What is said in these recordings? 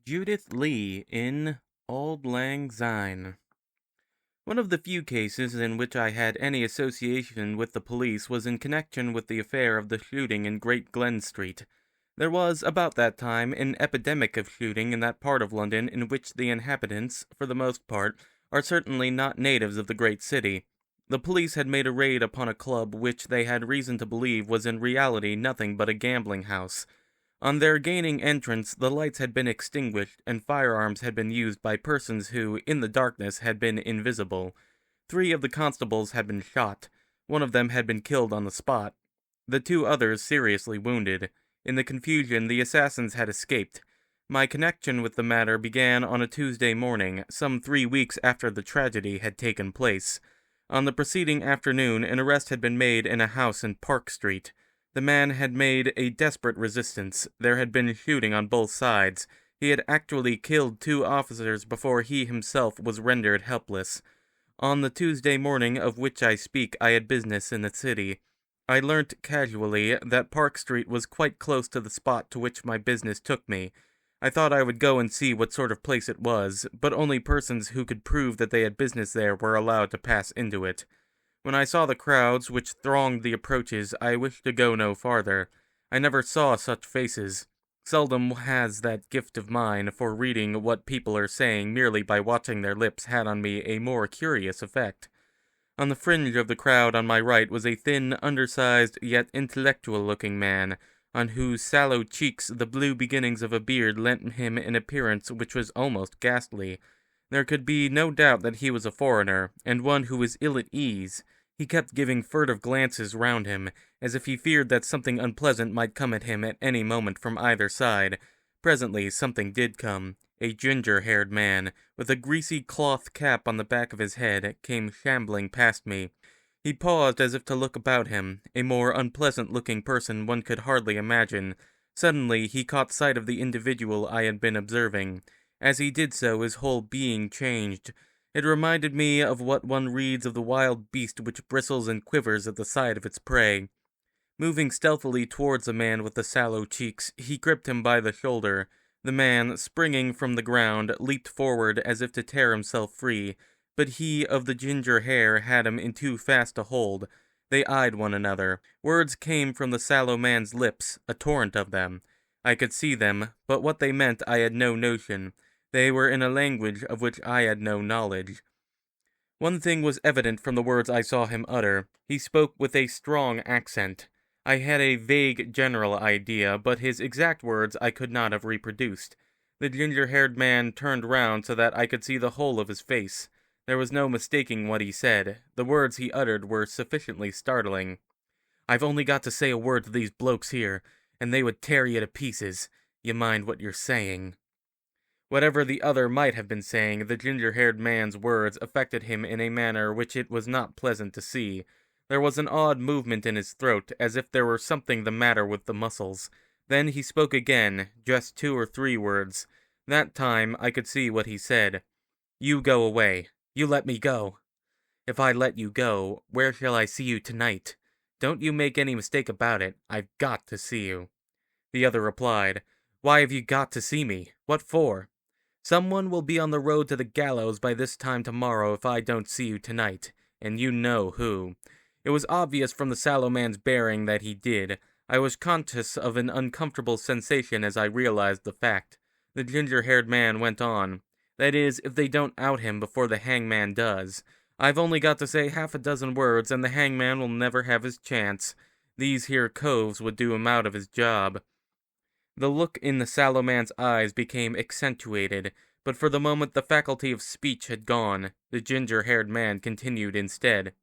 Judith Lee in Auld Lang Syne. One of the few cases in which I had any association with the police was in connection with the affair of the shooting in Great Glen Street. There was, about that time, an epidemic of shooting in that part of London in which the inhabitants, for the most part, are certainly not natives of the great city. The police had made a raid upon a club which they had reason to believe was in reality nothing but a gambling house. On their gaining entrance, the lights had been extinguished, and firearms had been used by persons who, in the darkness, had been invisible. 3 of the constables had been shot. 1 of them had been killed on the spot. The 2 others seriously wounded. In the confusion, the assassins had escaped. My connection with the matter began on a Tuesday morning, some 3 weeks after the tragedy had taken place. On the preceding afternoon, an arrest had been made in a house in Park Street. The man had made a desperate resistance. There had been shooting on both sides. He had actually killed 2 officers before he himself was rendered helpless. On the Tuesday morning of which I speak, I had business in the city. I learnt casually that Park Street was quite close to the spot to which my business took me. I thought I would go and see what sort of place it was, but only persons who could prove that they had business there were allowed to pass into it. When I saw the crowds which thronged the approaches, I wished to go no farther. I never saw such faces. Seldom has that gift of mine for reading what people are saying merely by watching their lips had on me a more curious effect. On the fringe of the crowd on my right was a thin, undersized, yet intellectual-looking man, on whose sallow cheeks the blue beginnings of a beard lent him an appearance which was almost ghastly. There could be no doubt that he was a foreigner, and one who was ill at ease. He kept giving furtive glances round him, as if he feared that something unpleasant might come at him at any moment from either side. Presently something did come. A ginger-haired man, with a greasy cloth cap on the back of his head, came shambling past me. He paused as if to look about him, a more unpleasant-looking person one could hardly imagine. Suddenly he caught sight of the individual I had been observing. As he did so, his whole being changed. It reminded me of what one reads of the wild beast which bristles and quivers at the sight of its prey. Moving stealthily towards the man with the sallow cheeks, he gripped him by the shoulder. The man, springing from the ground, leaped forward as if to tear himself free, but he of the ginger hair had him in too fast a hold. They eyed one another. Words came from the sallow man's lips, a torrent of them. I could see them, but what they meant I had no notion. They were in a language of which I had no knowledge. One thing was evident from the words I saw him utter. He spoke with a strong accent. I had a vague general idea, but his exact words I could not have reproduced. The ginger-haired man turned round so that I could see the whole of his face. There was no mistaking what he said. The words he uttered were sufficiently startling. "I've only got to say a word to these blokes here, and they would tear you to pieces. You mind what you're saying." Whatever the other might have been saying, the ginger-haired man's words affected him in a manner which it was not pleasant to see. There was an odd movement in his throat, as if there were something the matter with the muscles. Then he spoke again, just 2 or 3 words. That time I could see what he said. "You go away. You let me go." "If I let you go, where shall I see you tonight? Don't you make any mistake about it. I've got to see you." The other replied, "Why have you got to see me? What for?" "Someone will be on the road to the gallows by this time tomorrow if I don't see you tonight, and you know who." It was obvious from the sallow man's bearing that he did. I was conscious of an uncomfortable sensation as I realized the fact. The ginger-haired man went on. "That is, if they don't out him before the hangman does. I've only got to say half a dozen words, and the hangman will never have his chance. These here coves would do him out of his job." The look in the sallow man's eyes became accentuated, but for the moment the faculty of speech had gone. The ginger-haired man continued instead.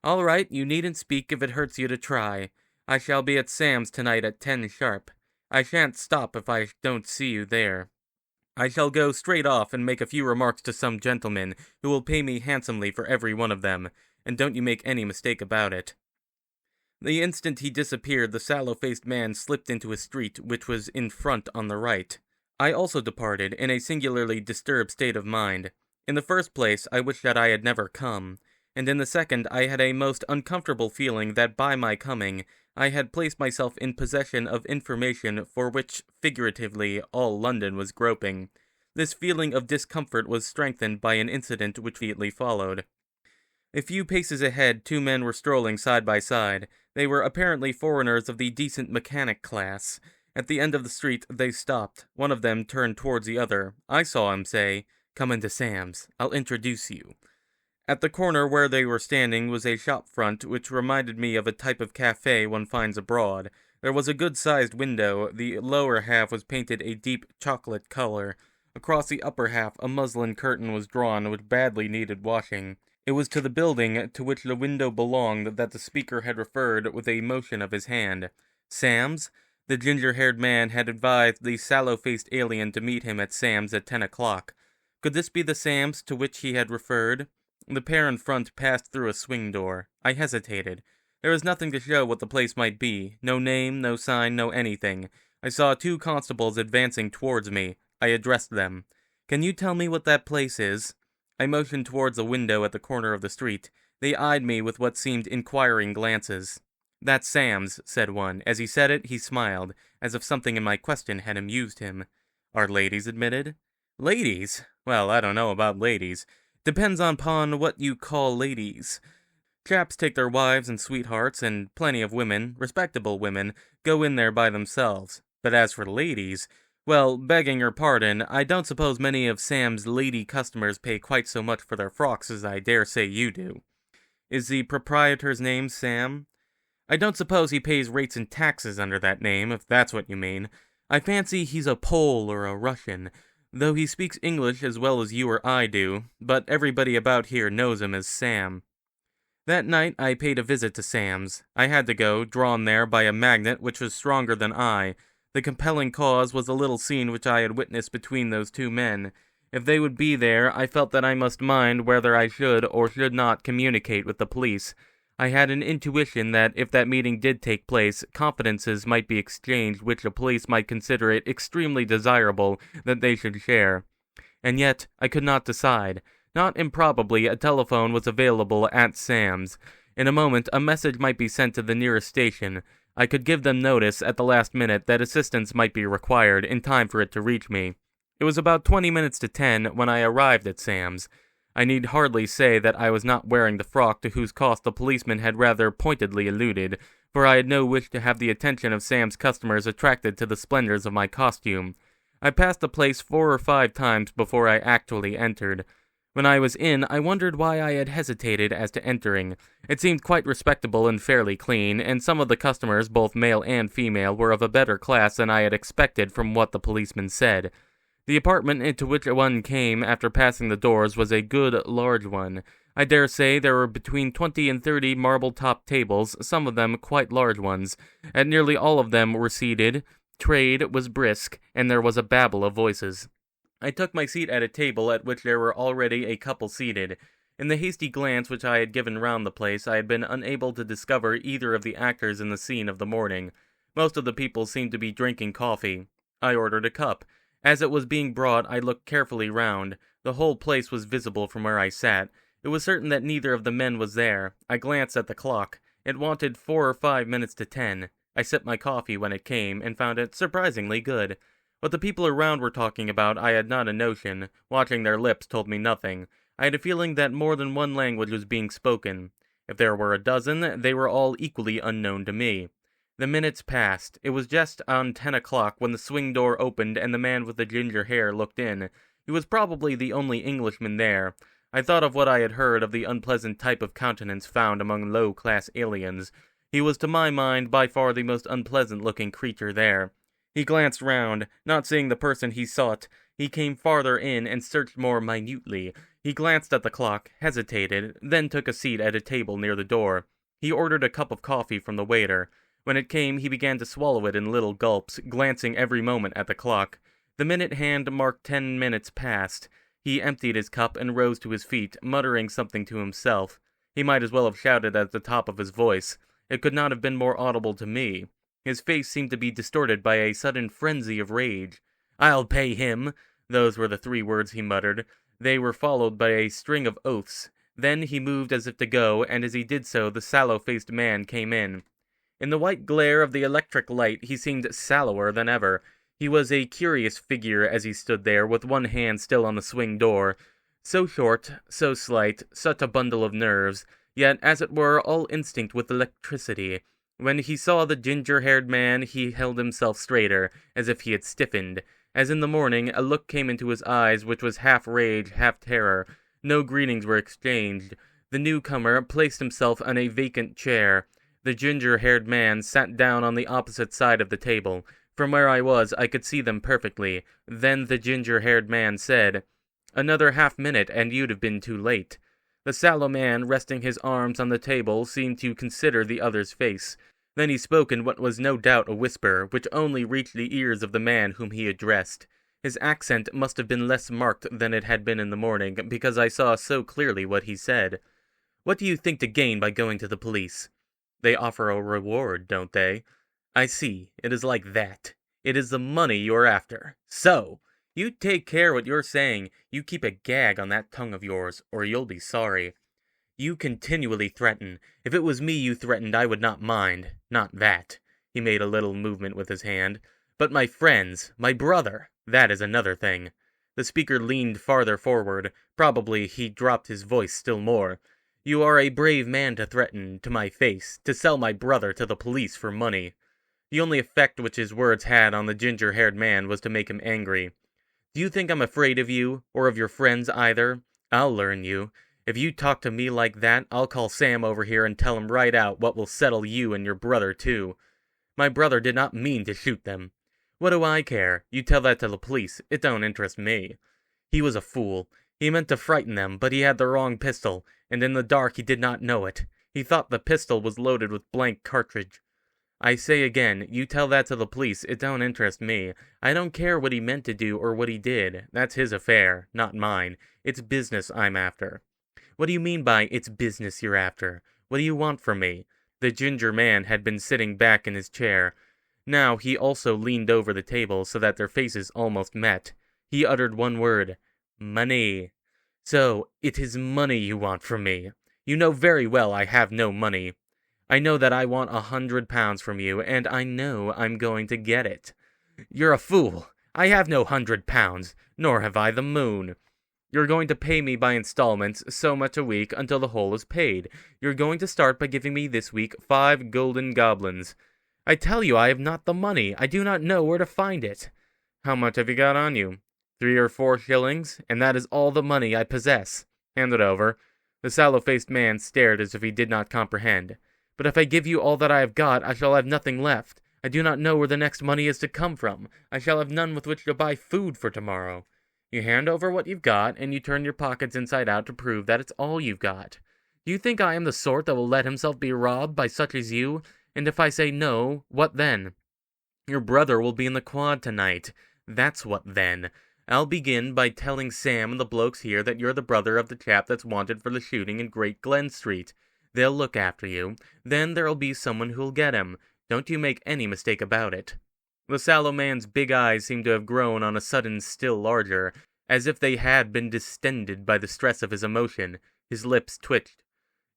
"All right, you needn't speak if it hurts you to try. I shall be at Sam's tonight at 10 sharp. I shan't stop if I don't see you there. I shall go straight off and make a few remarks to some gentlemen, who will pay me handsomely for every one of them, and don't you make any mistake about it." The instant he disappeared, the sallow-faced man slipped into a street which was in front on the right. I also departed, in a singularly disturbed state of mind. In the first place, I wished that I had never come, and in the second, I had a most uncomfortable feeling that by my coming, I had placed myself in possession of information for which, figuratively, all London was groping. This feeling of discomfort was strengthened by an incident which immediately followed. A few paces ahead, two men were strolling side by side. They were apparently foreigners of the decent mechanic class. At the end of the street, they stopped. One of them turned towards the other. I saw him say, "Come into Sam's. I'll introduce you." At the corner where they were standing was a shop front which reminded me of a type of cafe one finds abroad. There was a good-sized window. The lower half was painted a deep chocolate color. Across the upper half, a muslin curtain was drawn which badly needed washing. It was to the building to which the window belonged that the speaker had referred with a motion of his hand. Sam's? The ginger-haired man had advised the sallow-faced alien to meet him at Sam's at 10 o'clock. Could this be the Sam's to which he had referred? The pair in front passed through a swing door. I hesitated. There was nothing to show what the place might be. No name, no sign, no anything. I saw two constables advancing towards me. I addressed them. "Can you tell me what that place is?" I motioned towards a window at the corner of the street. They eyed me with what seemed inquiring glances. "That's Sam's," said one. As he said it, he smiled, as if something in my question had amused him. "Are ladies admitted?" "Ladies? Well, I don't know about ladies. Depends upon what you call ladies. Chaps take their wives and sweethearts, and plenty of women, respectable women, go in there by themselves. But as for ladies, well, begging your pardon, I don't suppose many of Sam's lady customers pay quite so much for their frocks as I dare say you do." "Is the proprietor's name Sam?" "I don't suppose he pays rates and taxes under that name, if that's what you mean. I fancy he's a Pole or a Russian, though he speaks English as well as you or I do, but everybody about here knows him as Sam." That night I paid a visit to Sam's. I had to go, drawn there by a magnet which was stronger than I. The compelling cause was a little scene which I had witnessed between those two men. If they would be there, I felt that I must mind whether I should or should not communicate with the police. I had an intuition that if that meeting did take place, confidences might be exchanged which the police might consider it extremely desirable that they should share. And yet, I could not decide. Not improbably, a telephone was available at Sam's. In a moment, a message might be sent to the nearest station. I could give them notice at the last minute that assistance might be required in time for it to reach me. It was about 20 minutes to 10 when I arrived at Sam's. I need hardly say that I was not wearing the frock to whose cost the policeman had rather pointedly alluded, for I had no wish to have the attention of Sam's customers attracted to the splendors of my costume. I passed the place 4 or 5 times before I actually entered. When I was in, I wondered why I had hesitated as to entering. It seemed quite respectable and fairly clean, and some of the customers, both male and female, were of a better class than I had expected from what the policeman said. The apartment into which one came after passing the doors was a good, large one. I dare say there were between 20 and 30 marble-topped tables, some of them quite large ones. At nearly all of them were seated. Trade was brisk, and there was a babel of voices. I took my seat at a table at which there were already a couple seated. In the hasty glance which I had given round the place, I had been unable to discover either of the actors in the scene of the morning. Most of the people seemed to be drinking coffee. I ordered a cup. As it was being brought, I looked carefully round. The whole place was visible from where I sat. It was certain that neither of the men was there. I glanced at the clock. It wanted 4 or 5 minutes to 10. I sipped my coffee when it came, and found it surprisingly good. What the people around were talking about, I had not a notion. Watching their lips told me nothing. I had a feeling that more than one language was being spoken. If there were a dozen, they were all equally unknown to me. The minutes passed. It was just on 10 o'clock when the swing door opened and the man with the ginger hair looked in. He was probably the only Englishman there. I thought of what I had heard of the unpleasant type of countenance found among low-class aliens. He was to my mind by far the most unpleasant-looking creature there. He glanced round. Not seeing the person he sought, he came farther in and searched more minutely. He glanced at the clock, hesitated, then took a seat at a table near the door. He ordered a cup of coffee from the waiter. When it came, he began to swallow it in little gulps, glancing every moment at the clock. The minute hand marked 10 minutes past. He emptied his cup and rose to his feet, muttering something to himself. He might as well have shouted at the top of his voice. It could not have been more audible to me. His face seemed to be distorted by a sudden frenzy of rage. "I'll pay him!" Those were the 3 words he muttered. They were followed by a string of oaths. Then he moved as if to go, and as he did so, the sallow-faced man came in. In the white glare of the electric light, he seemed sallower than ever. He was a curious figure as he stood there, with one hand still on the swing door. So short, so slight, such a bundle of nerves, yet, as it were, all instinct with electricity. When he saw the ginger-haired man, he held himself straighter, as if he had stiffened. As in the morning, a look came into his eyes which was half rage, half terror. No greetings were exchanged. The newcomer placed himself on a vacant chair. The ginger-haired man sat down on the opposite side of the table. From where I was, I could see them perfectly. Then the ginger-haired man said, "Another half-minute, and you'd have been too late." The sallow man, resting his arms on the table, seemed to consider the other's face. Then he spoke in what was no doubt a whisper, which only reached the ears of the man whom he addressed. His accent must have been less marked than it had been in the morning, because I saw so clearly what he said. "What do you think to gain by going to the police?" "They offer a reward, don't they?" "I see. It is like that. It is the money you are after. So! You take care what you're saying. You keep a gag on that tongue of yours, or you'll be sorry. You continually threaten. If it was me you threatened, I would not mind. Not that." He made a little movement with his hand. "But my friends, my brother, that is another thing." The speaker leaned farther forward. Probably he dropped his voice still more. "You are a brave man to threaten, to my face, to sell my brother to the police for money." The only effect which his words had on the ginger-haired man was to make him angry. "Do you think I'm afraid of you, or of your friends either? I'll learn you. If you talk to me like that, I'll call Sam over here and tell him right out what will settle you and your brother, too. My brother did not mean to shoot them. What do I care? You tell that to the police. It don't interest me. He was a fool. He meant to frighten them, but he had the wrong pistol, and in the dark he did not know it. He thought the pistol was loaded with blank cartridge. I say again, you tell that to the police. It don't interest me. I don't care what he meant to do or what he did. That's his affair, not mine. It's business I'm after." "What do you mean by, it's business you're after? What do you want from me?" The ginger man had been sitting back in his chair. Now he also leaned over the table so that their faces almost met. He uttered one word, "Money." "So, it is money you want from me. You know very well I have no money. I know that I want £100 from you, and I know I'm going to get it." "You're a fool. I have no £100, nor have I the moon. You're going to pay me by installments, so much a week, until the whole is paid. You're going to start by giving me this week 5 golden goblins. I tell you I have not the money. I do not know where to find it." "How much have you got on you?" 3 or 4 shillings, and that is all the money I possess." "Hand it over." The sallow-faced man stared as if he did not comprehend. "But if I give you all that I have got, I shall have nothing left. I do not know where the next money is to come from. I shall have none with which to buy food for tomorrow." "You hand over what you've got, and you turn your pockets inside out to prove that it's all you've got. Do you think I am the sort that will let himself be robbed by such as you? And if I say no, what then? Your brother will be in the quad tonight. That's what then. I'll begin by telling Sam and the blokes here that you're the brother of the chap that's wanted for the shooting in Great Glen Street. They'll look after you. Then there'll be someone who'll get him. Don't you make any mistake about it." The sallow man's big eyes seemed to have grown on a sudden still larger, as if they had been distended by the stress of his emotion. His lips twitched.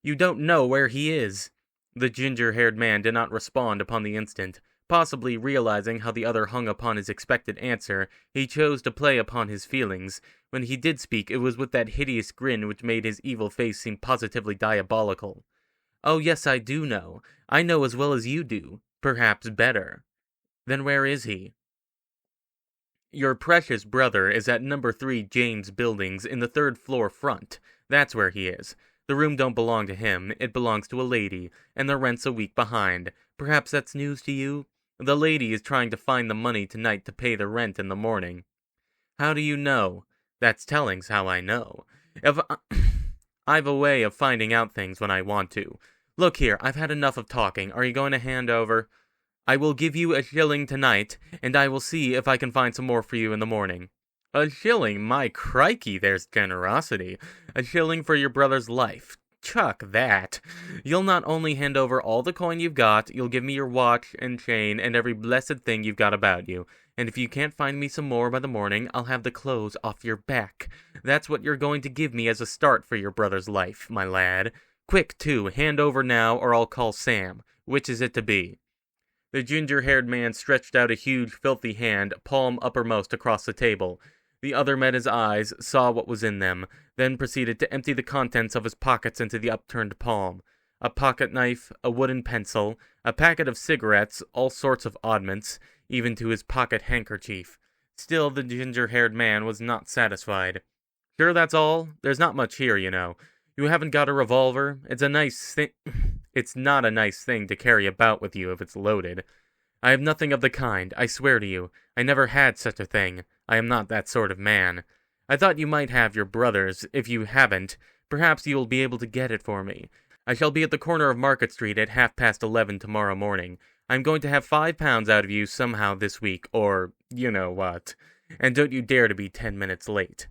"You don't know where he is." The ginger-haired man did not respond upon the instant. Possibly realizing how the other hung upon his expected answer, he chose to play upon his feelings. When he did speak, it was with that hideous grin which made his evil face seem positively diabolical. "Oh, yes, I do know. I know as well as you do. Perhaps better." "Then where is he?" "Your precious brother is at number 3 James Buildings in the 3rd floor front. That's where he is. The room don't belong to him. It belongs to a lady, and the rent's a week behind. Perhaps that's news to you? The lady is trying to find the money tonight to pay the rent in the morning." "How do you know?" "That's telling's how I know. I've a way of finding out things when I want to. Look here, I've had enough of talking. Are you going to hand over?" "I will give you a shilling tonight, and I will see if I can find some more for you in the morning." "A shilling? My crikey, there's generosity. A shilling for your brother's life. Chuck that. You'll not only hand over all the coin you've got, you'll give me your watch and chain and every blessed thing you've got about you. And if you can't find me some more by the morning, I'll have the clothes off your back. That's what you're going to give me as a start for your brother's life, my lad. Quick, too, hand over now, or I'll call Sam. Which is it to be?" The ginger-haired man stretched out a huge, filthy hand, palm uppermost across the table. The other met his eyes, saw what was in them, then proceeded to empty the contents of his pockets into the upturned palm. A pocket knife, a wooden pencil, a packet of cigarettes, all sorts of oddments, even to his pocket handkerchief. Still, the ginger-haired man was not satisfied. "Sure that's all? There's not much here, you know. You haven't got a revolver? It's not a nice thing to carry about with you if it's loaded." "I have nothing of the kind, I swear to you. I never had such a thing. I am not that sort of man. I thought you might have your brother's. If you haven't, perhaps you will be able to get it for me. I shall be at the corner of Market Street at 11:30 tomorrow morning. I'm going to have £5 out of you somehow this week, or you know what. And don't you dare to be 10 minutes late."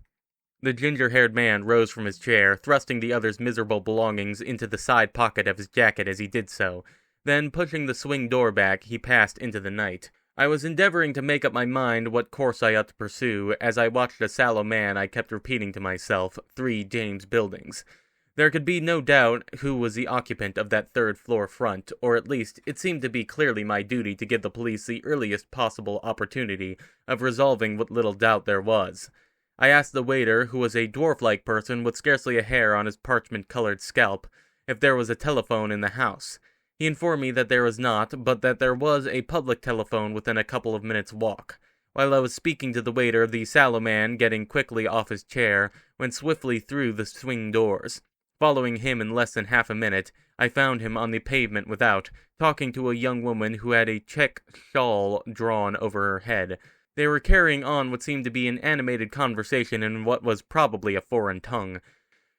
The ginger-haired man rose from his chair, thrusting the other's miserable belongings into the side pocket of his jacket as he did so. Then, pushing the swing door back, he passed into the night. I was endeavoring to make up my mind what course I ought to pursue, as I watched a sallow man I kept repeating to myself, 3 James Buildings. There could be no doubt who was the occupant of that third-floor front, or at least it seemed to be clearly my duty to give the police the earliest possible opportunity of resolving what little doubt there was. I asked the waiter, who was a dwarf-like person with scarcely a hair on his parchment-colored scalp, if there was a telephone in the house. He informed me that there was not, but that there was a public telephone within a couple of minutes' walk. While I was speaking to the waiter, the sallow man, getting quickly off his chair, went swiftly through the swing doors. Following him in less than half a minute, I found him on the pavement without, talking to a young woman who had a check shawl drawn over her head. They were carrying on what seemed to be an animated conversation in what was probably a foreign tongue.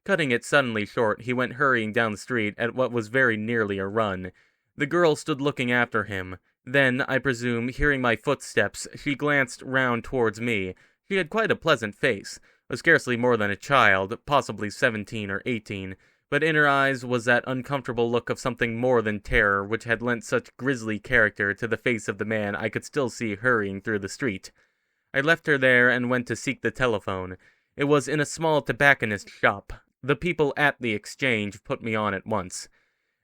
Cutting it suddenly short, he went hurrying down the street at what was very nearly a run. The girl stood looking after him. Then, I presume, hearing my footsteps, she glanced round towards me. She had quite a pleasant face, was scarcely more than a child, possibly 17 or 18, but in her eyes was that uncomfortable look of something more than terror which had lent such grisly character to the face of the man I could still see hurrying through the street. I left her there and went to seek the telephone. It was in a small tobacconist's shop. The people at the exchange put me on at once.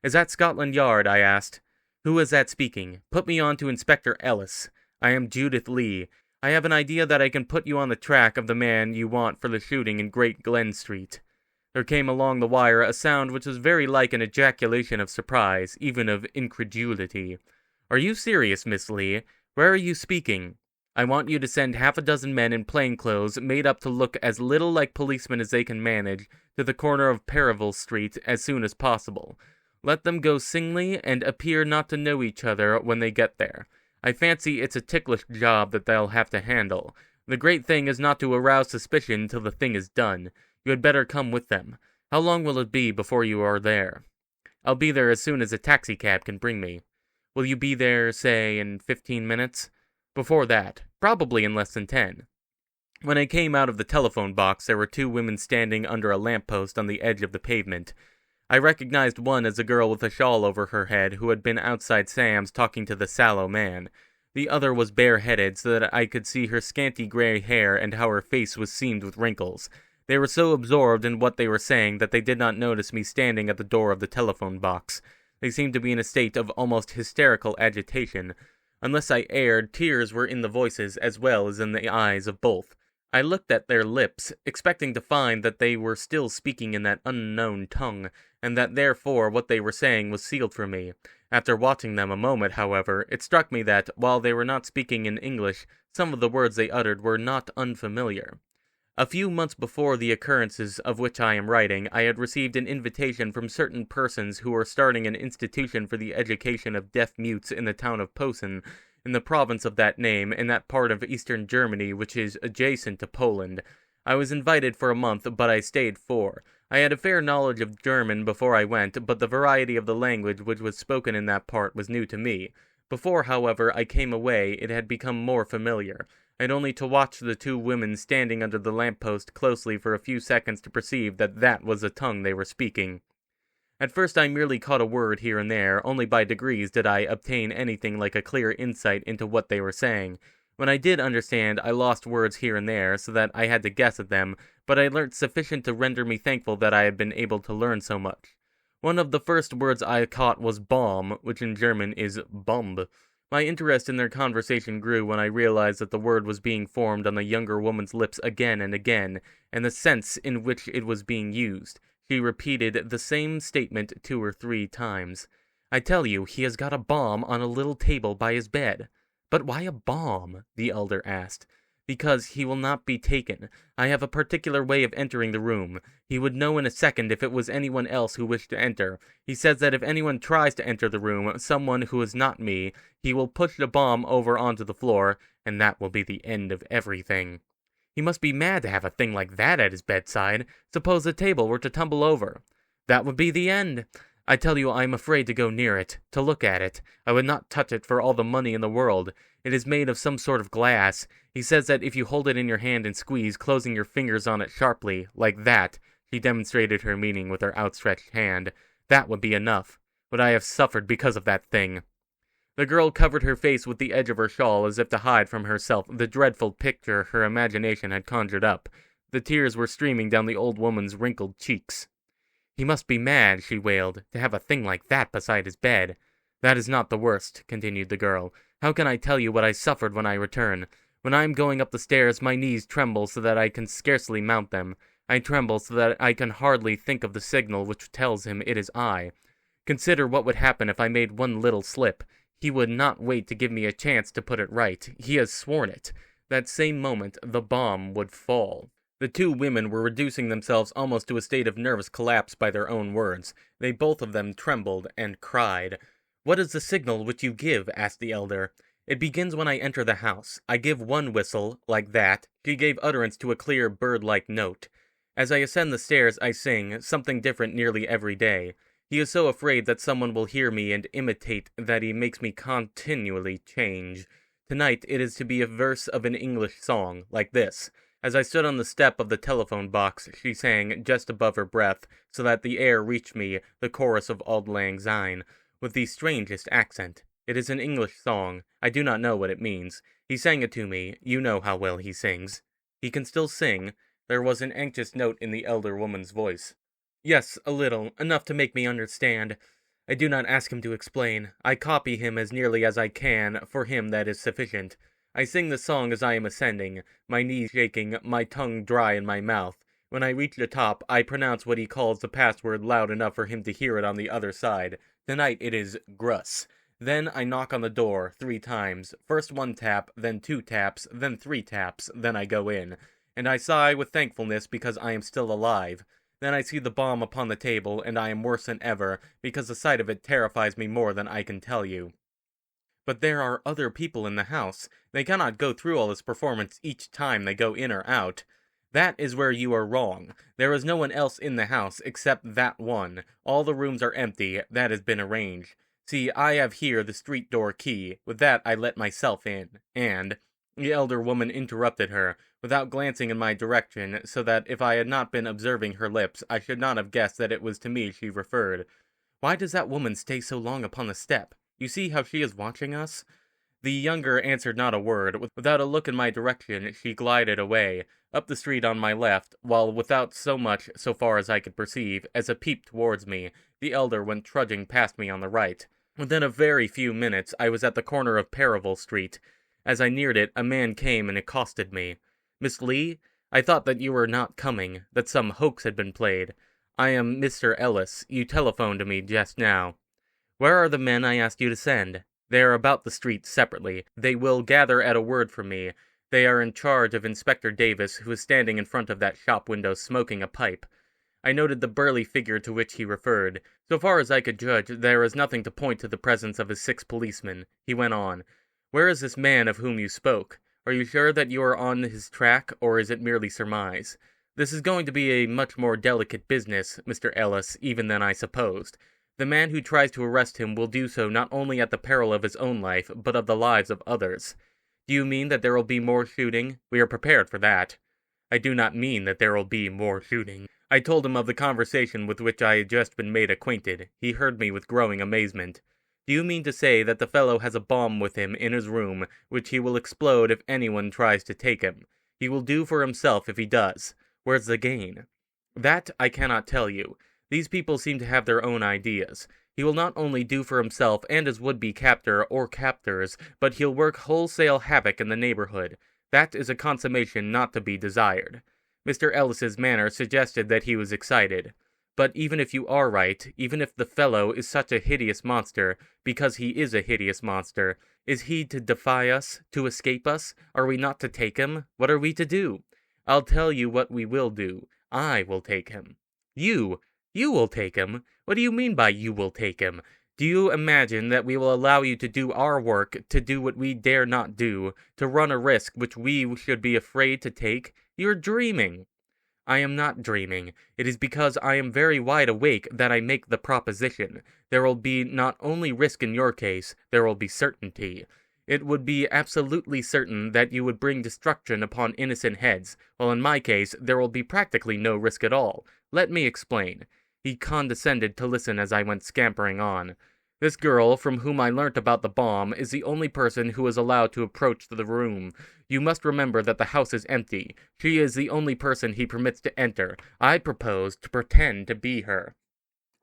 "Is that Scotland Yard?" I asked. "Who is that speaking? Put me on to Inspector Ellis. I am Judith Lee. I have an idea that I can put you on the track of the man you want for the shooting in Great Glen Street." There came along the wire a sound which was very like an ejaculation of surprise, even of incredulity. "Are you serious, Miss Lee? Where are you speaking?" "I want you to send 6 men in plain clothes, made up to look as little like policemen as they can manage, to the corner of Perivale Street as soon as possible. Let them go singly, and appear not to know each other when they get there. I fancy it's a ticklish job that they'll have to handle. The great thing is not to arouse suspicion till the thing is done. You had better come with them. How long will it be before you are there?" "I'll be there as soon as a taxicab can bring me." "Will you be there, say, in 15 minutes? "Before that. Probably in less than 10. When I came out of the telephone box, there were 2 women standing under a lamp-post on the edge of the pavement. I recognized one as a girl with a shawl over her head who had been outside Sam's talking to the sallow man. The other was bareheaded, so that I could see her scanty gray hair and how her face was seamed with wrinkles. They were so absorbed in what they were saying that they did not notice me standing at the door of the telephone box. They seemed to be in a state of almost hysterical agitation. Unless I erred, tears were in the voices as well as in the eyes of both. I looked at their lips, expecting to find that they were still speaking in that unknown tongue, and that therefore what they were saying was sealed for me. After watching them a moment, however, it struck me that, while they were not speaking in English, some of the words they uttered were not unfamiliar. A few months before the occurrences of which I am writing, I had received an invitation from certain persons who were starting an institution for the education of deaf-mutes in the town of Posen, in the province of that name, in that part of eastern Germany which is adjacent to Poland. I was invited for a month, but I stayed 4. I had a fair knowledge of German before I went, but the variety of the language which was spoken in that part was new to me. Before, however, I came away, it had become more familiar. I had only to watch the 2 women standing under the lamp-post closely for a few seconds to perceive that that was the tongue they were speaking. At first I merely caught a word here and there, only by degrees did I obtain anything like a clear insight into what they were saying. When I did understand, I lost words here and there, so that I had to guess at them, but I learnt sufficient to render me thankful that I had been able to learn so much. One of the first words I caught was Bomb, which in German is Bombe. My interest in their conversation grew when I realized that the word was being formed on the younger woman's lips again and again, and the sense in which it was being used. She repeated the same statement 2 or 3 times. "I tell you, he has got a bomb on a little table by his bed." "But why a bomb?" the elder asked. "Because he will not be taken. I have a particular way of entering the room. He would know in a second if it was anyone else who wished to enter. He says that if anyone tries to enter the room, someone who is not me, he will push the bomb over onto the floor, and that will be the end of everything." "He must be mad to have a thing like that at his bedside. Suppose the table were to tumble over?" "That would be the end. I tell you I am afraid to go near it, to look at it. I would not touch it for all the money in the world. It is made of some sort of glass. He says that if you hold it in your hand and squeeze, closing your fingers on it sharply, like that," she demonstrated her meaning with her outstretched hand, "that would be enough. What I have suffered because of that thing." The girl covered her face with the edge of her shawl as if to hide from herself the dreadful picture her imagination had conjured up. The tears were streaming down the old woman's wrinkled cheeks. "He must be mad," she wailed, "to have a thing like that beside his bed." "That is not the worst," continued the girl. "How can I tell you what I suffered when I return? When I am going up the stairs, my knees tremble so that I can scarcely mount them. I tremble so that I can hardly think of the signal which tells him it is I. Consider what would happen if I made one little slip. He would not wait to give me a chance to put it right. He has sworn it. That same moment, the bomb would fall." The 2 women were reducing themselves almost to a state of nervous collapse by their own words. They both of them trembled and cried. "What is the signal which you give?" asked the elder. "It begins when I enter the house. I give one whistle, like that." She gave utterance to a clear, bird-like note. "As I ascend the stairs, I sing, something different nearly every day. He is so afraid that someone will hear me and imitate that he makes me continually change. Tonight it is to be a verse of an English song, like this." As I stood on the step of the telephone box, she sang, just above her breath, so that the air reached me, the chorus of Auld Lang Syne, with the strangest accent. It is an English song. I do not know what it means. He sang it to me. You know how well he sings. He can still sing. There was an anxious note in the elder woman's voice. "Yes, a little. Enough to make me understand. I do not ask him to explain. I copy him as nearly as I can. For him that is sufficient. I sing the song as I am ascending, my knees shaking, my tongue dry in my mouth. When I reach the top, I pronounce what he calls the password loud enough for him to hear it on the other side. Tonight it is Gruss. Then I knock on the door 3 times. First 1 tap, then 2 taps, then 3 taps, then I go in. And I sigh with thankfulness because I am still alive. Then I see the bomb upon the table, and I am worse than ever, because the sight of it terrifies me more than I can tell you. But there are other people in the house. They cannot go through all this performance each time they go in or out. That is where you are wrong. There is no one else in the house except that one. All the rooms are empty. That has been arranged. See, I have here the street door key. With that I let myself in. And—" The elder woman interrupted her, without glancing in my direction, so that if I had not been observing her lips, I should not have guessed that it was to me she referred. "Why does that woman stay so long upon the step? You see how she is watching us?" The younger answered not a word. Without a look in my direction, she glided away, up the street on my left, while without so much, so far as I could perceive, as a peep towards me, the elder went trudging past me on the right. Within a very few minutes, I was at the corner of Perival Street. As I neared it, a man came and accosted me. "Miss Lee? I thought that you were not coming, that some hoax had been played. I am Mr. Ellis. You telephoned to me just now." "Where are the men I asked you to send?" "They are about the street separately. They will gather at a word from me. They are in charge of Inspector Davis, who is standing in front of that shop window smoking a pipe." I noted the burly figure to which he referred. So far as I could judge, there is nothing to point to the presence of his 6 policemen. He went on. "Where is this man of whom you spoke? Are you sure that you are on his track, or is it merely surmise? This is going to be a much more delicate business, Mr. Ellis, even than I supposed. The man who tries to arrest him will do so not only at the peril of his own life, but of the lives of others. Do you mean that there will be more shooting? We are prepared for that." "I do not mean that there will be more shooting." I told him of the conversation with which I had just been made acquainted. He heard me with growing amazement. "Do you mean to say that the fellow has a bomb with him in his room, which he will explode if anyone tries to take him? He will do for himself if he does. Where's the gain?" "That I cannot tell you. These people seem to have their own ideas. He will not only do for himself and his would-be captor or captors, but he'll work wholesale havoc in the neighborhood. That is a consummation not to be desired." Mr. Ellis's manner suggested that he was excited. "But even if you are right, even if the fellow is such a hideous monster, because he is a hideous monster, is he to defy us, to escape us? Are we not to take him? What are we to do? I'll tell you what we will do. I will take him." "You? You will take him? What do you mean by you will take him? Do you imagine that we will allow you to do our work, to do what we dare not do, to run a risk which we should be afraid to take? You're dreaming." "I am not dreaming. It is because I am very wide awake that I make the proposition. There will be not only risk in your case, there will be certainty. It would be absolutely certain that you would bring destruction upon innocent heads, while in my case there will be practically no risk at all. Let me explain." He condescended to listen as I went scampering on. "This girl, from whom I learnt about the bomb, is the only person who is allowed to approach the room. You must remember that the house is empty. She is the only person he permits to enter. I propose to pretend to be her."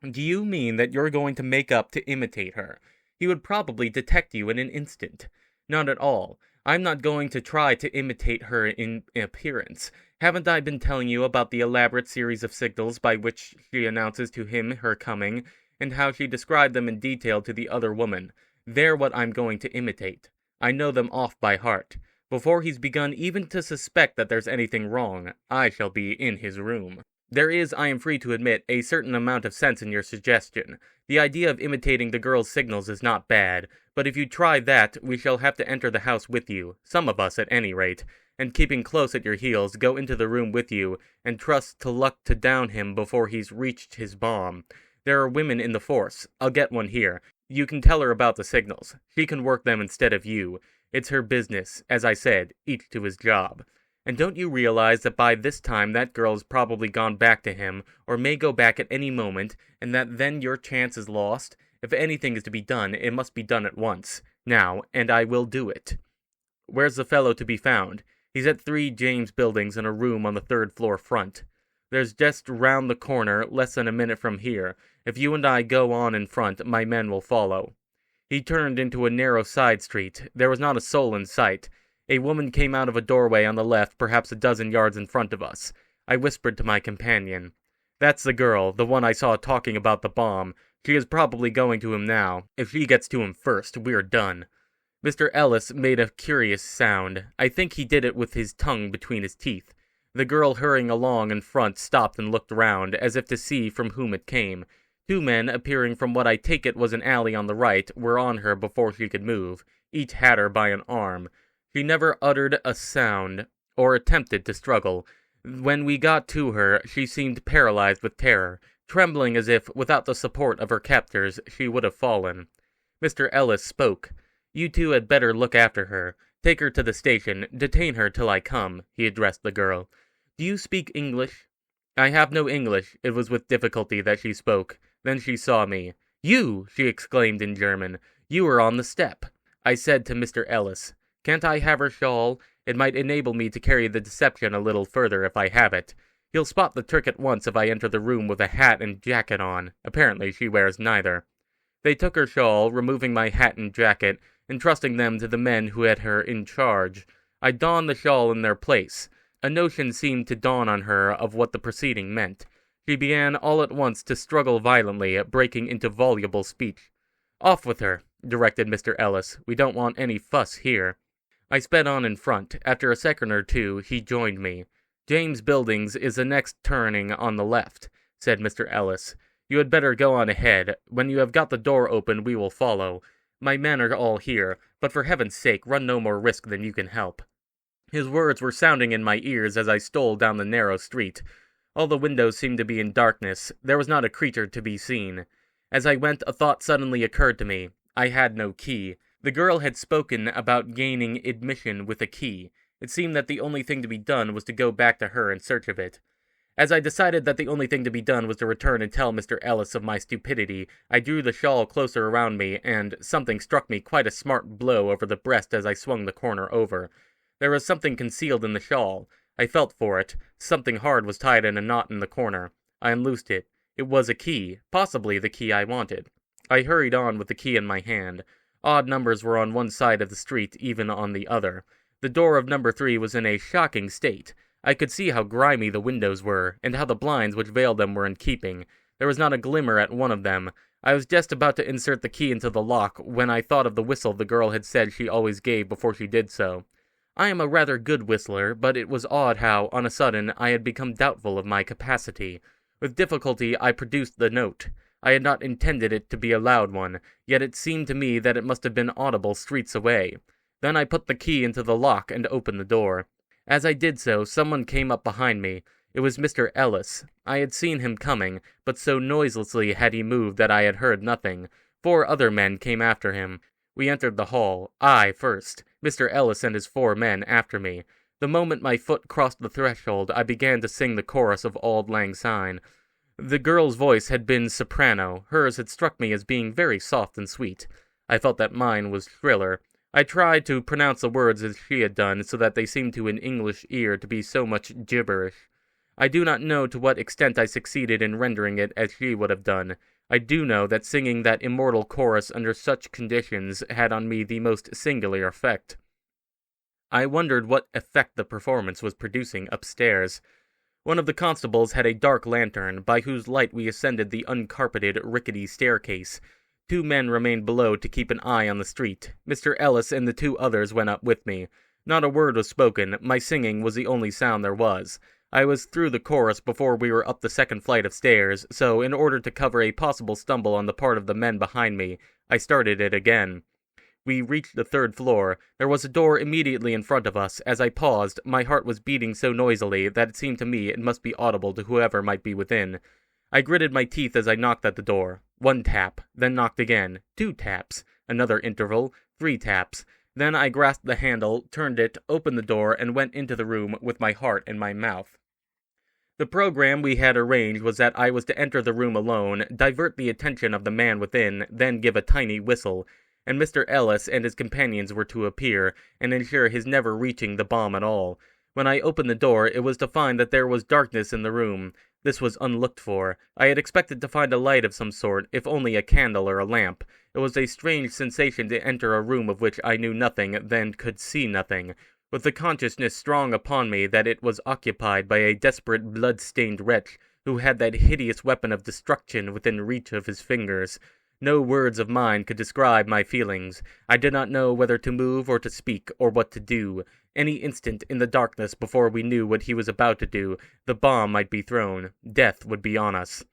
"Do you mean that you're going to make up to imitate her? He would probably detect you in an instant." "Not at all. I'm not going to try to imitate her in appearance. Haven't I been telling you about the elaborate series of signals by which she announces to him her coming, and how she described them in detail to the other woman? They're what I'm going to imitate. I know them off by heart. Before he's begun even to suspect that there's anything wrong, I shall be in his room." "There is, I am free to admit, a certain amount of sense in your suggestion. The idea of imitating the girl's signals is not bad, but if you try that, we shall have to enter the house with you, some of us at any rate, and keeping close at your heels, go into the room with you, and trust to luck to down him before he's reached his bomb. There are women in the force. I'll get one here. You can tell her about the signals. She can work them instead of you. It's her business, as I said, each to his job. And don't you realize that by this time that girl has probably gone back to him, or may go back at any moment, and that then your chance is lost? If anything is to be done, it must be done at once. Now, and I will do it." "Where's the fellow to be found?" "He's at 3 James Buildings in a room on the 3rd floor front. There's just round the corner, less than a minute from here. If you and I go on in front, my men will follow." He turned into a narrow side street. There was not a soul in sight. A woman came out of a doorway on the left, perhaps a dozen yards in front of us. I whispered to my companion, "That's the girl, the one I saw talking about the bomb. She is probably going to him now. If she gets to him first, we're done." Mr. Ellis made a curious sound. I think he did it with his tongue between his teeth. The girl hurrying along in front stopped and looked round, as if to see from whom it came. 2 men, appearing from what I take it was an alley on the right, were on her before she could move. Each had her by an arm. She never uttered a sound, or attempted to struggle. When we got to her, she seemed paralyzed with terror, trembling as if, without the support of her captors, she would have fallen. Mr. Ellis spoke. "You two had better look after her. Take her to the station. Detain her till I come," he addressed the girl. "Do you speak English?" "I have no English." It was with difficulty that she spoke. Then she saw me. "You!" she exclaimed in German. "You are on the step." I said to Mr. Ellis, "Can't I have her shawl? It might enable me to carry the deception a little further if I have it. He'll spot the trick at once if I enter the room with a hat and jacket on. Apparently she wears neither." They took her shawl, removing my hat and jacket, entrusting them to the men who had her in charge. I donned the shawl in their place. A notion seemed to dawn on her of what the proceeding meant. She began all at once to struggle violently, breaking into voluble speech. "Off with her," directed Mr. Ellis. "We don't want any fuss here." I sped on in front. After a second or two, he joined me. "James Buildings is the next turning on the left," said Mr. Ellis. "You had better go on ahead. When you have got the door open, we will follow. My men are all here, but for heaven's sake, run no more risk than you can help." His words were sounding in my ears as I stole down the narrow street. All the windows seemed to be in darkness. There was not a creature to be seen. As I went, a thought suddenly occurred to me. I had no key. The girl had spoken about gaining admission with a key. It seemed that the only thing to be done was to go back to her in search of it. As I decided that the only thing to be done was to return and tell Mr. Ellis of my stupidity, I drew the shawl closer around me, and something struck me quite a smart blow over the breast as I swung the corner over. There was something concealed in the shawl. I felt for it. Something hard was tied in a knot in the corner. I unloosed it. It was a key, possibly the key I wanted. I hurried on with the key in my hand. Odd numbers were on one side of the street, even on the other. The door of number 3 was in a shocking state. I could see how grimy the windows were, and how the blinds which veiled them were in keeping. There was not a glimmer at one of them. I was just about to insert the key into the lock when I thought of the whistle the girl had said she always gave before she did so. I am a rather good whistler, but it was odd how, on a sudden, I had become doubtful of my capacity. With difficulty I produced the note. I had not intended it to be a loud one, yet it seemed to me that it must have been audible streets away. Then I put the key into the lock and opened the door. As I did so, someone came up behind me. It was Mr. Ellis. I had seen him coming, but so noiselessly had he moved that I had heard nothing. 4 other men came after him. We entered the hall, I first, Mr. Ellis and his 4 men after me. The moment my foot crossed the threshold, I began to sing the chorus of Auld Lang Syne. The girl's voice had been soprano. Hers had struck me as being very soft and sweet. I felt that mine was shriller. I tried to pronounce the words as she had done, so that they seemed to an English ear to be so much gibberish. I do not know to what extent I succeeded in rendering it as she would have done. I do know that singing that immortal chorus under such conditions had on me the most singular effect. I wondered what effect the performance was producing upstairs. One of the constables had a dark lantern, by whose light we ascended the uncarpeted, rickety staircase. 2 men remained below to keep an eye on the street. Mr. Ellis and the 2 others went up with me. Not a word was spoken. My singing was the only sound there was. I was through the chorus before we were up the 2nd flight of stairs, so in order to cover a possible stumble on the part of the men behind me, I started it again. We reached the 3rd floor. There was a door immediately in front of us. As I paused, my heart was beating so noisily that it seemed to me it must be audible to whoever might be within. I gritted my teeth as I knocked at the door. 1 tap, then knocked again. 2 taps. Another interval. 3 taps. Then I grasped the handle, turned it, opened the door, and went into the room with my heart in my mouth. The program we had arranged was that I was to enter the room alone, divert the attention of the man within, then give a tiny whistle, and Mr. Ellis and his companions were to appear, and ensure his never reaching the bomb at all. When I opened the door, it was to find that there was darkness in the room. This was unlooked for. I had expected to find a light of some sort, if only a candle or a lamp. It was a strange sensation to enter a room of which I knew nothing, then could see nothing, with the consciousness strong upon me that it was occupied by a desperate, blood-stained wretch, who had that hideous weapon of destruction within reach of his fingers. No words of mine could describe my feelings. I did not know whether to move or to speak, or what to do. Any instant in the darkness before we knew what he was about to do, the bomb might be thrown. Death would be on us.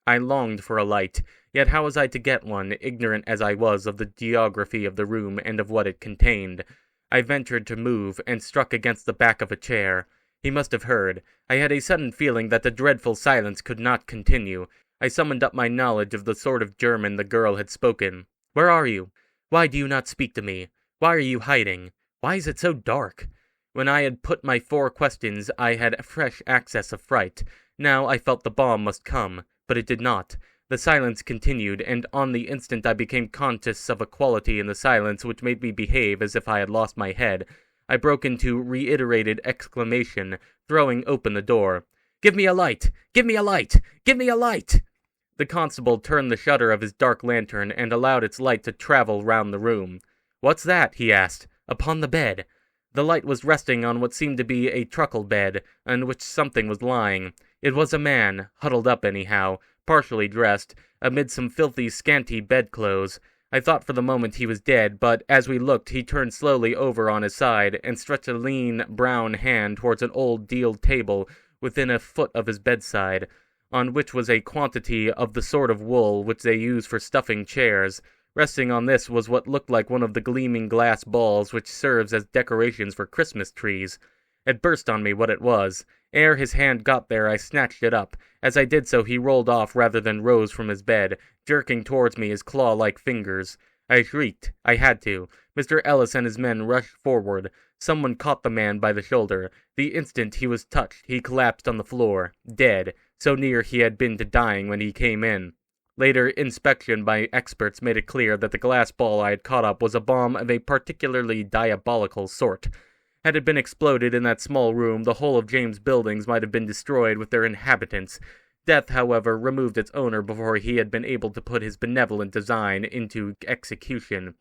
I longed for a light, yet how was I to get one, ignorant as I was of the geography of the room and of what it contained? I ventured to move, and struck against the back of a chair. He must have heard. I had a sudden feeling that the dreadful silence could not continue. I summoned up my knowledge of the sort of German the girl had spoken. "Where are you? Why do you not speak to me? Why are you hiding? Why is it so dark?" When I had put my 4 questions, I had a fresh access of fright. Now I felt the bomb must come, but it did not. The silence continued, and on the instant I became conscious of a quality in the silence which made me behave as if I had lost my head. I broke into reiterated exclamation, throwing open the door. "Give me a light! Give me a light! Give me a light!" The constable turned the shutter of his dark lantern and allowed its light to travel round the room. "What's that?" he asked. "Upon the bed." The light was resting on what seemed to be a truckle bed, on which something was lying. It was a man, huddled up anyhow, partially dressed, amid some filthy, scanty bedclothes. I thought for the moment he was dead, but as we looked he turned slowly over on his side, and stretched a lean, brown hand towards an old deal table within a foot of his bedside, on which was a quantity of the sort of wool which they use for stuffing chairs. Resting on this was what looked like one of the gleaming glass balls which serves as decorations for Christmas trees. It burst on me what it was. Ere his hand got there, I snatched it up. As I did so, he rolled off rather than rose from his bed, jerking towards me his claw-like fingers. I shrieked. I had to. Mr. Ellis and his men rushed forward. Someone caught the man by the shoulder. The instant he was touched, he collapsed on the floor, dead. So near he had been to dying when he came in. Later inspection by experts made it clear that the glass ball I had caught up was a bomb of a particularly diabolical sort. Had it been exploded in that small room, the whole of James' buildings might have been destroyed with their inhabitants. death, however, removed its owner before he had been able to put his benevolent design into execution.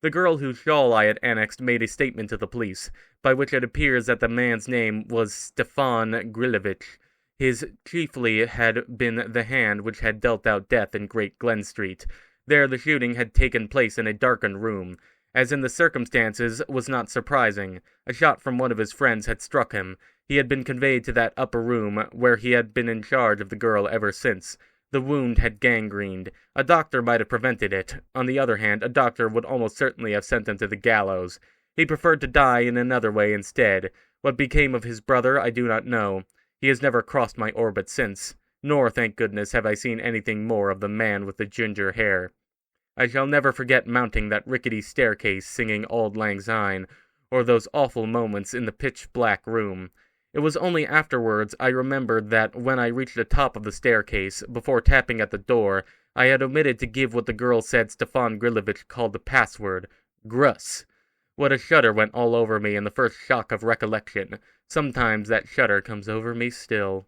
The girl whose shawl I had annexed made a statement to the police, by which it appears that the man's name was Stefan Grilevich. His chiefly had been the hand which had dealt out death in Great Glen Street. There the shooting had taken place in a darkened room. As in the circumstances was not surprising, a shot from one of his friends had struck him. He had been conveyed to that upper room, where he had been in charge of the girl ever since. The wound had gangrened. A doctor might have prevented it. On the other hand, a doctor would almost certainly have sent him to the gallows. He preferred to die in another way instead. What became of his brother, I do not know. He has never crossed my orbit since. Nor, thank goodness, have I seen anything more of the man with the ginger hair. I shall never forget mounting that rickety staircase singing Auld Lang Syne, or those awful moments in the pitch-black room. It was only afterwards I remembered that when I reached the top of the staircase, before tapping at the door, I had omitted to give what the girl said Stefan Grilevich called the password, Gruss. What a shudder went all over me in the first shock of recollection. Sometimes that shudder comes over me still.